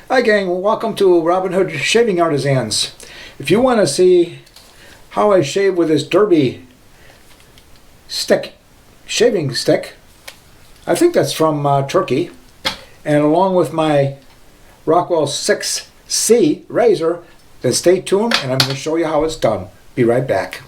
Hi gang, welcome to Robin Hood Shaving Artisans. If you want to see how I shave with this Derby shaving stick, I think that's from Turkey, and along with my Rockwell 6C razor, then stay tuned and I'm going to show you how it's done. Be right back.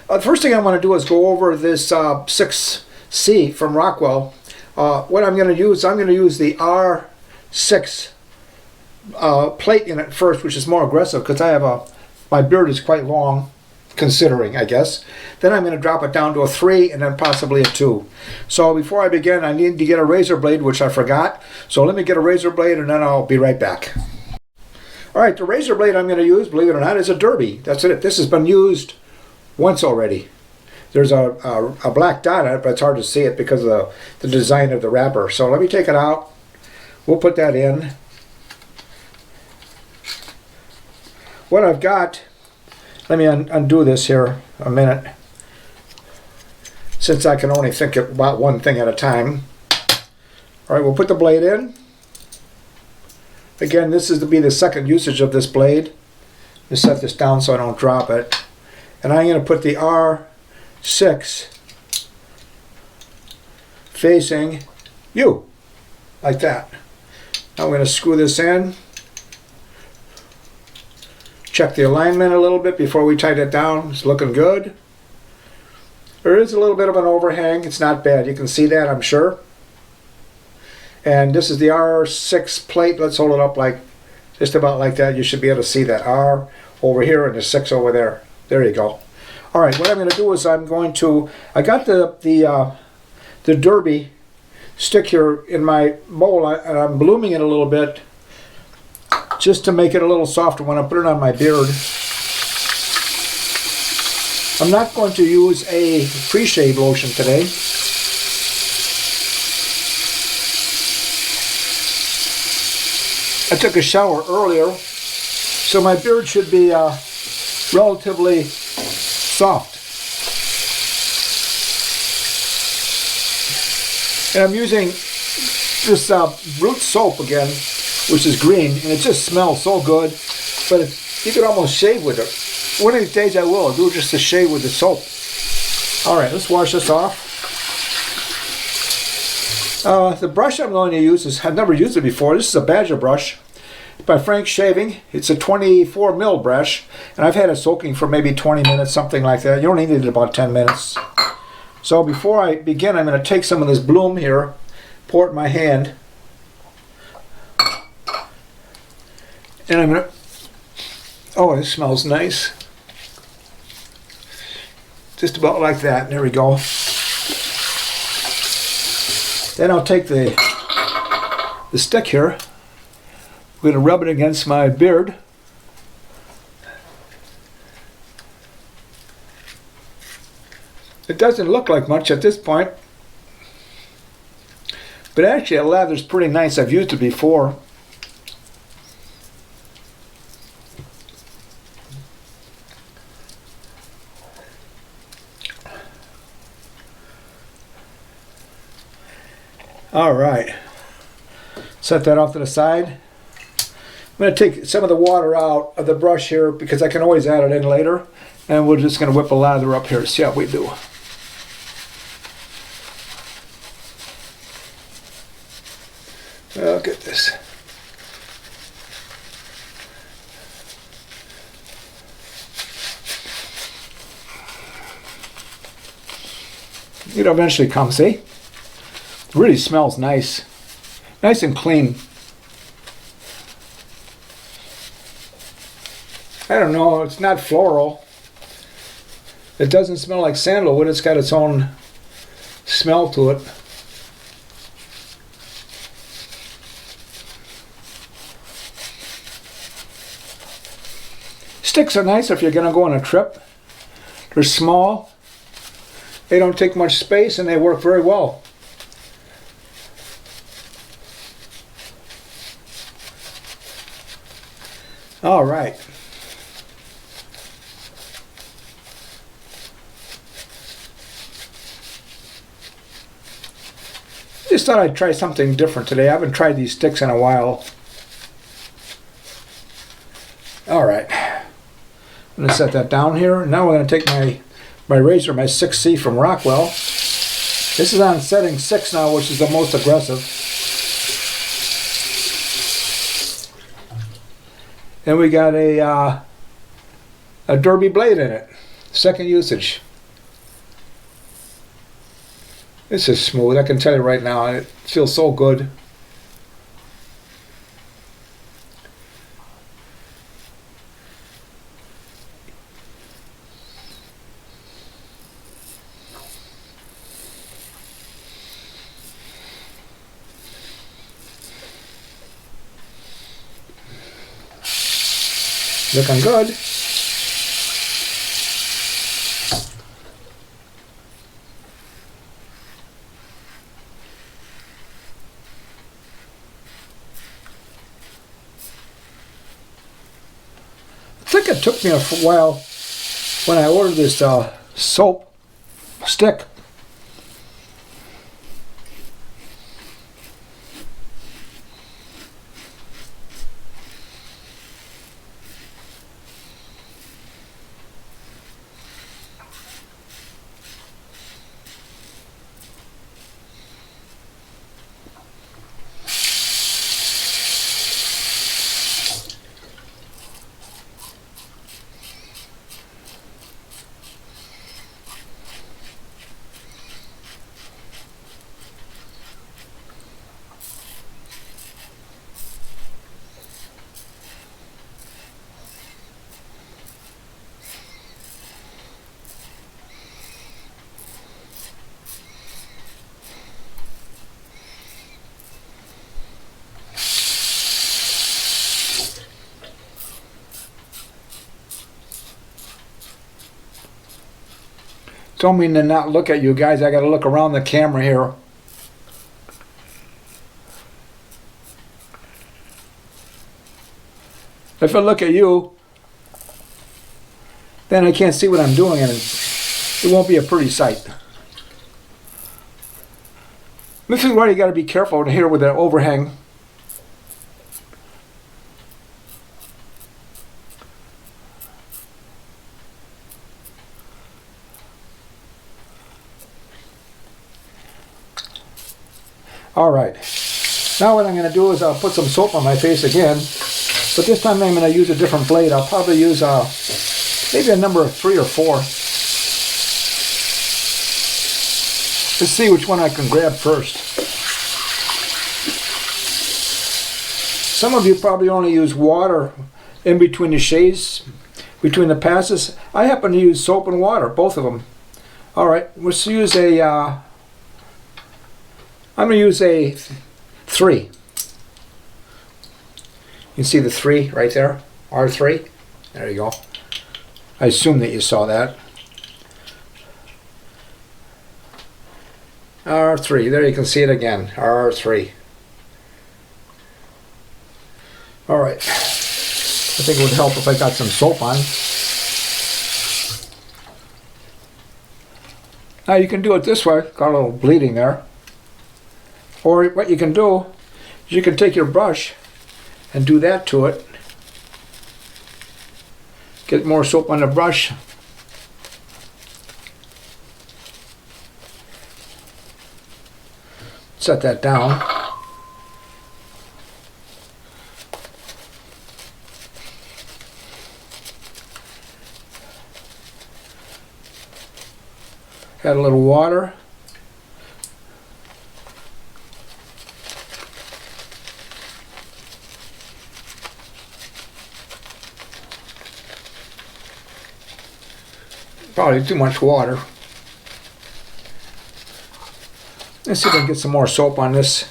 The first thing I want to do is go over this 6C from Rockwell. What I'm going to use the R6 plate in it first, which is more aggressive because my beard is quite long, considering, I guess. Then I'm going to drop it down to a 3 and then possibly a 2. So before I begin, I need to get a razor blade, which I forgot. So let me get a razor blade and then I'll be right back. Alright, the razor blade I'm going to use, believe it or not, is a Derby. That's it. This has been used once already. There's a black dot on it, but it's hard to see it because of the design of the wrapper. So let me take it out. We'll put that in. What I've got, let me undo this here a minute, since I can only think about one thing at a time. Alright, we'll put the blade in. Again, this is to be the second usage of this blade. Just set this down so I don't drop it. And I'm going to put the R6 facing you, like that. Now I'm going to screw this in. Check the alignment a little bit before we tighten it down. It's looking good. There is a little bit of an overhang. It's not bad. You can see that, I'm sure. And this is the R6 plate. Let's hold it up like just about like that. You should be able to see that R over here and the 6 over there. There you go. All right, what I'm going to do is I got the Derby stick here in my bowl, and I'm blooming it a little bit just to make it a little softer when I put it on my beard. I'm not going to use a pre-shave lotion today. I took a shower earlier, so my beard should be relatively soft. And I'm using this root soap again, which is green, and it just smells so good. But you could almost shave with it. One of these days I will. I'll do just a shave with the soap. Alright, let's wash this off. The brush I'm going to use is, I've never used it before. This is a Badger brush by Frank's Shaving. It's a 24 mil brush, and I've had it soaking for maybe 20 minutes, something like that. You only need it about 10 minutes. So before I begin, I'm going to take some of this bloom here, pour it in my hand, and I'm going to, oh, this smells nice. Just about like that. There we go. Then I'll take the stick here. I'm going to rub it against my beard. It doesn't look like much at this point, but actually it lathers pretty nice. I've used it before. All right, set that off to the side. I'm going to take some of the water out of the brush here because I can always add it in later, and we're just going to whip a lather up here. See how we do. Look at this. It'll eventually come, see? It really smells nice. Nice and clean. I don't know, it's not floral. It doesn't smell like sandalwood. It's got its own smell to it. Sticks are nice if you're going to go on a trip. They're small. They don't take much space and they work very well. All right. Just thought I'd try something different today. I haven't tried these sticks in a while. Alright. I'm going to set that down here. Now we're going to take my razor, my 6C from Rockwell. This is on setting 6 now, which is the most aggressive. And we got a derby blade in it. Second usage. This is smooth, I can tell you right now. It feels so good. Looking good. I think it took me a while when I ordered this soap stick. Told me to not look at you guys. I got to look around the camera here. If I look at you, then I can't see what I'm doing, and it won't be a pretty sight. This is why you got to be careful here with the overhang. Alright, now what I'm going to do is I'll put some soap on my face again, but this time I'm going to use a different blade. I'll probably use maybe a number 3 or 4. Let's see which one I can grab first. Some of you probably only use water in between the shades, between the passes. I happen to use soap and water, both of them. Alright, let's use I'm going to use a 3. You can see the 3 right there, R3. There you go. I assume that you saw that. R3, there you can see it again, R3. Alright, I think it would help if I got some soap on. Now you can do it this way, got a little bleeding there. Or what you can do is you can take your brush and do that to it. Get more soap on the brush. Set that down. Add a little water. Probably too much water. Let's see if I can get some more soap on this.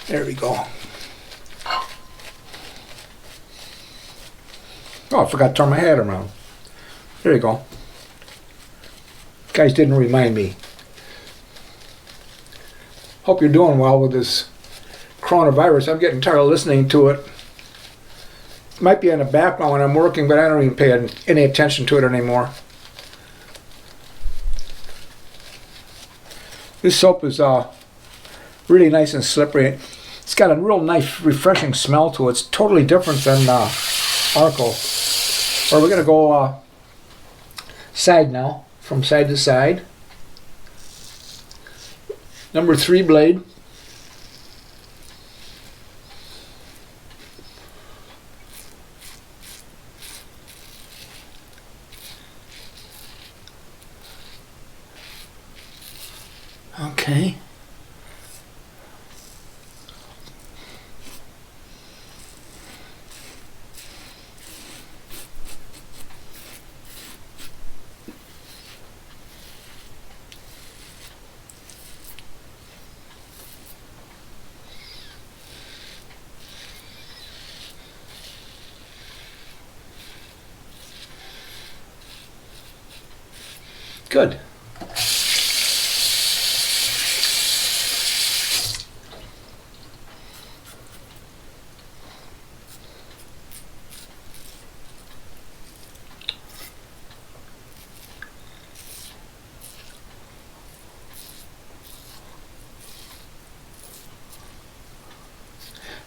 There we go. Oh, I forgot to turn my head around. There you go. Guys didn't remind me. Hope you're doing well with this coronavirus. I'm getting tired of listening to it. Might be in the background when I'm working, but I don't even pay any attention to it anymore. This soap is really nice and slippery. It's got a real nice, refreshing smell to it. It's totally different than Arco. All right, we're gonna go side now, from side to side. Number 3 blade. Okay. Good.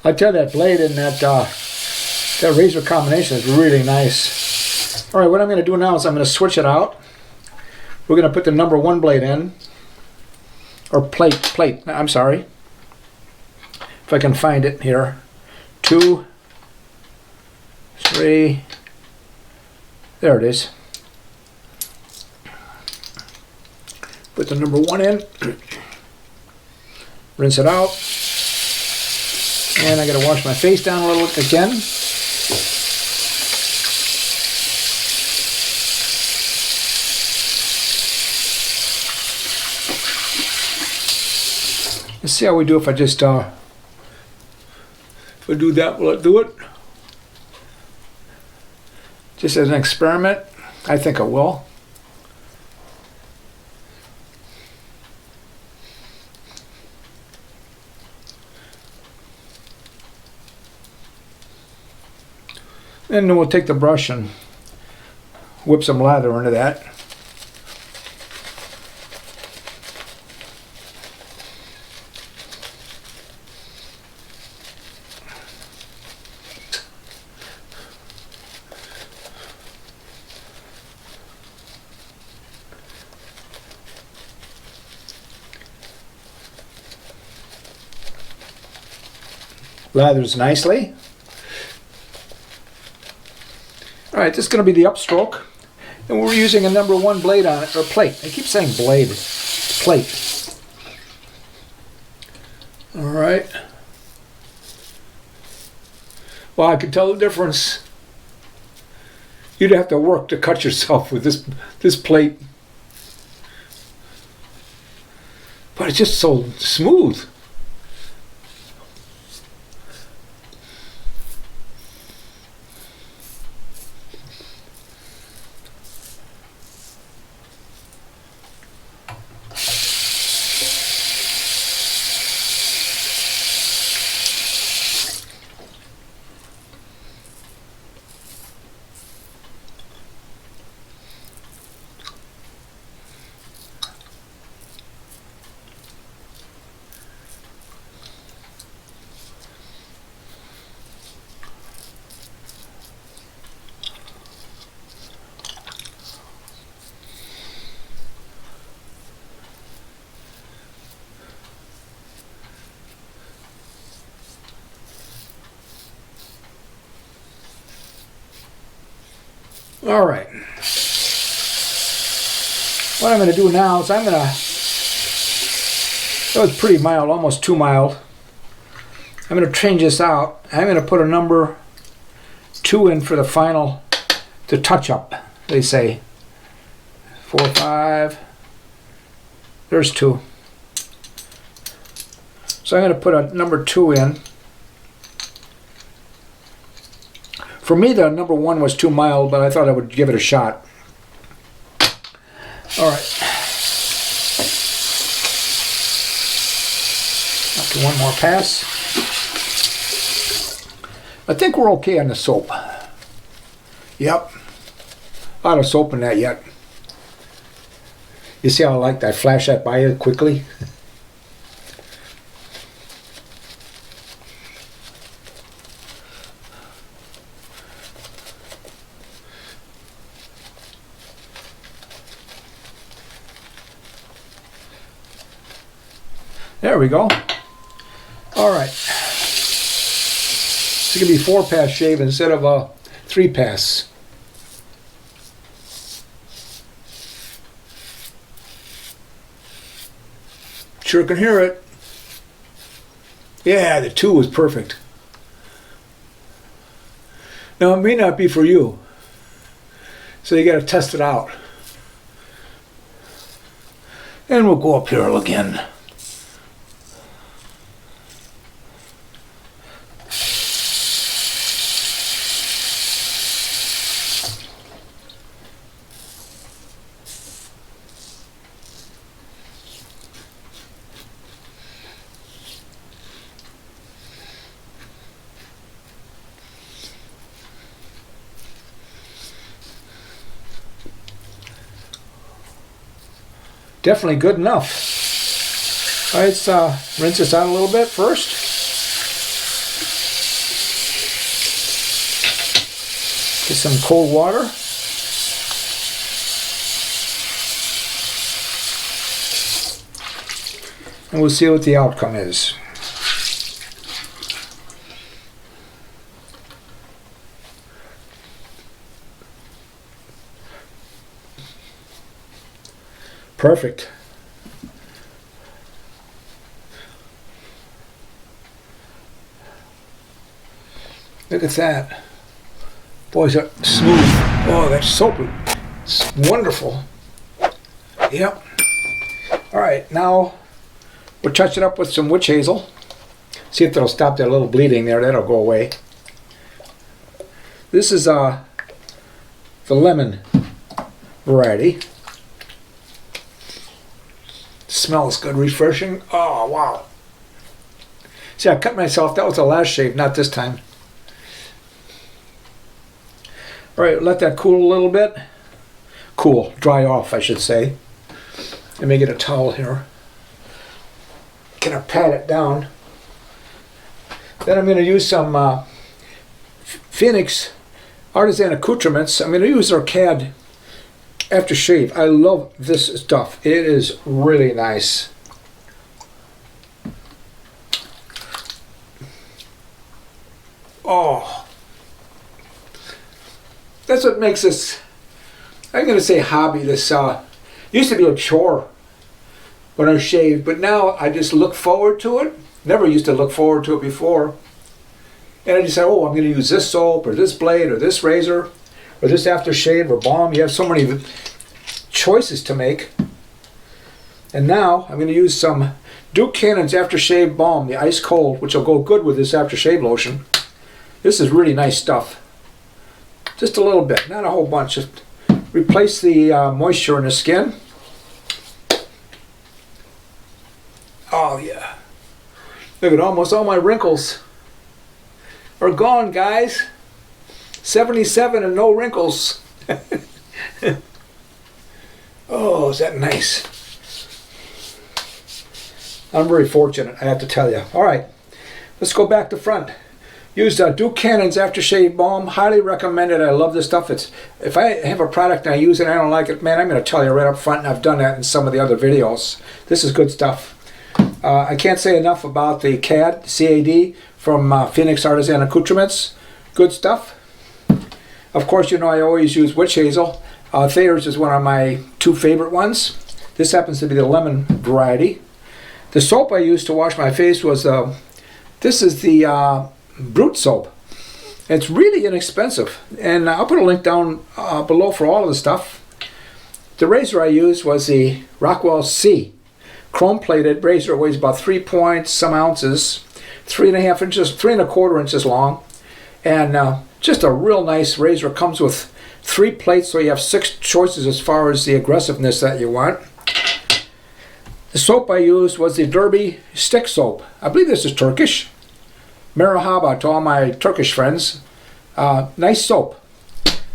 I tell you, that blade and that razor combination is really nice. All right, what I'm going to do now is I'm going to switch it out. We're going to put the number 1 blade in, or plate. I'm sorry. If I can find it here. 2, 3. There it is. Put the number 1 in. Rinse it out. And I got to wash my face down a little again. Let's see how we do if I just if I do that. Will it do it? Just as an experiment, I think it will. And then we'll take the brush and whip some lather into that. Lathers nicely. All right, this is going to be the upstroke, and we're using a number 1 blade on it, or plate. I keep saying blade, plate. All right. Well, I can tell the difference. You'd have to work to cut yourself with this plate, but it's just so smooth. All right. What I'm going to do now is that was pretty mild, almost too mild. I'm going to change this out. I'm going to put a number 2 in for the final, to touch up, they say. 4, 5. There's 2. So I'm going to put a number 2 in. For me, the number 1 was too mild, but I thought I would give it a shot. All right. After one more pass. I think we're okay on the soap. Yep. A lot of soap in that yet. You see how I like that? Flash that by you quickly. There we go. All right. It's going to be 4-pass shave instead of a 3-pass. Sure can hear it. Yeah, the 2 was perfect. Now, it may not be for you, so you got to test it out. And we'll go up here again. Definitely good enough. All right, let's rinse this out a little bit first. Get some cold water. And we'll see what the outcome is. Perfect. Look at that. Boy, is that smooth. Oh, that's soapy. It's wonderful. Yep. All right, now we'll touch it up with some witch hazel. See if that'll stop that little bleeding there. That'll go away. This is the lemon variety. Smells good, refreshing. Oh, wow. See, I cut myself. That was the last shave, not this time. All right, let that cool a little bit. Cool, dry off, I should say. Let me get a towel here. Gonna pat it down. Then I'm gonna use some Phoenix Artisan Accoutrements. I'm gonna use their CAD aftershave. I love this stuff. It is really nice. Oh, that's what makes this, I'm going to say hobby, this used to be a chore when I shaved, but now I just look forward to it. Never used to look forward to it before. And I just say, oh, I'm going to use this soap or this blade or this razor or this aftershave or balm. You have so many choices to make. And now I'm going to use some Duke Cannon's aftershave balm, the ice cold, which will go good with this aftershave lotion. This is really nice stuff. Just a little bit, not a whole bunch. Just replace the moisture in the skin. Oh yeah. Look at almost all my wrinkles are gone, guys. 77 and no wrinkles. Oh, is that nice? I'm very fortunate, I have to tell you. All right, let's go back to front. Use Duke Cannon's aftershave balm. Highly recommended. I love this stuff. It's, if I have a product and I use it and I don't like it, man, I'm going to tell you right up front, and I've done that in some of the other videos. This is good stuff. I can't say enough about the CAD from Phoenix Artisan Accoutrements. Good stuff. Of course, you know I always use witch hazel. Thayer's is one of my 2 favorite ones. This happens to be the lemon variety. The soap I used to wash my face was, this is the Brute soap. It's really inexpensive, and I'll put a link down below for all of the stuff. The razor I used was the Rockwell C. Chrome-plated razor. It weighs about 3 point some ounces, 3.5 inches, 3.25 inches long, and just a real nice razor. Comes with 3 plates, so you have 6 choices as far as the aggressiveness that you want. The soap I used was the Derby stick soap. I believe this is Turkish. Merhaba to all my Turkish friends. Nice soap.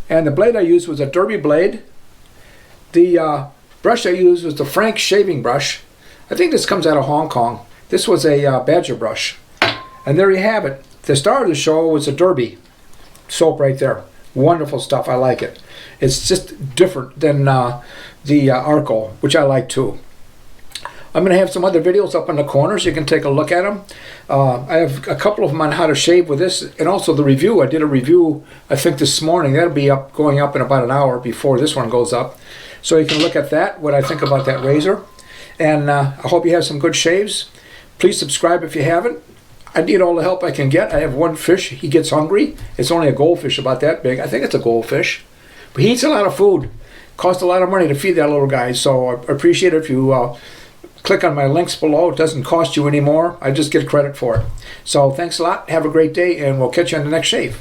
And the blade I used was a Derby blade. The brush I used was the Frank shaving brush. I think this comes out of Hong Kong. This was a badger brush. And there you have it. The star of the show was a Derby soap right there. Wonderful stuff. I like it. It's just different than the Arco, which I like too. I'm going to have some other videos up in the corner so you can take a look at them. I have a couple of them on how to shave with this, and also the review. I did a review, I think, this morning. That'll be going up in about an hour before this one goes up. So you can look at that, what I think about that razor. And I hope you have some good shaves. Please subscribe if you haven't. I need all the help I can get. I have one fish. He gets hungry. It's only a goldfish about that big. I think it's a goldfish. But he eats a lot of food. Costs a lot of money to feed that little guy. So I appreciate it if you click on my links below. It doesn't cost you any more. I just get credit for it. So thanks a lot. Have a great day, and we'll catch you on the next shave.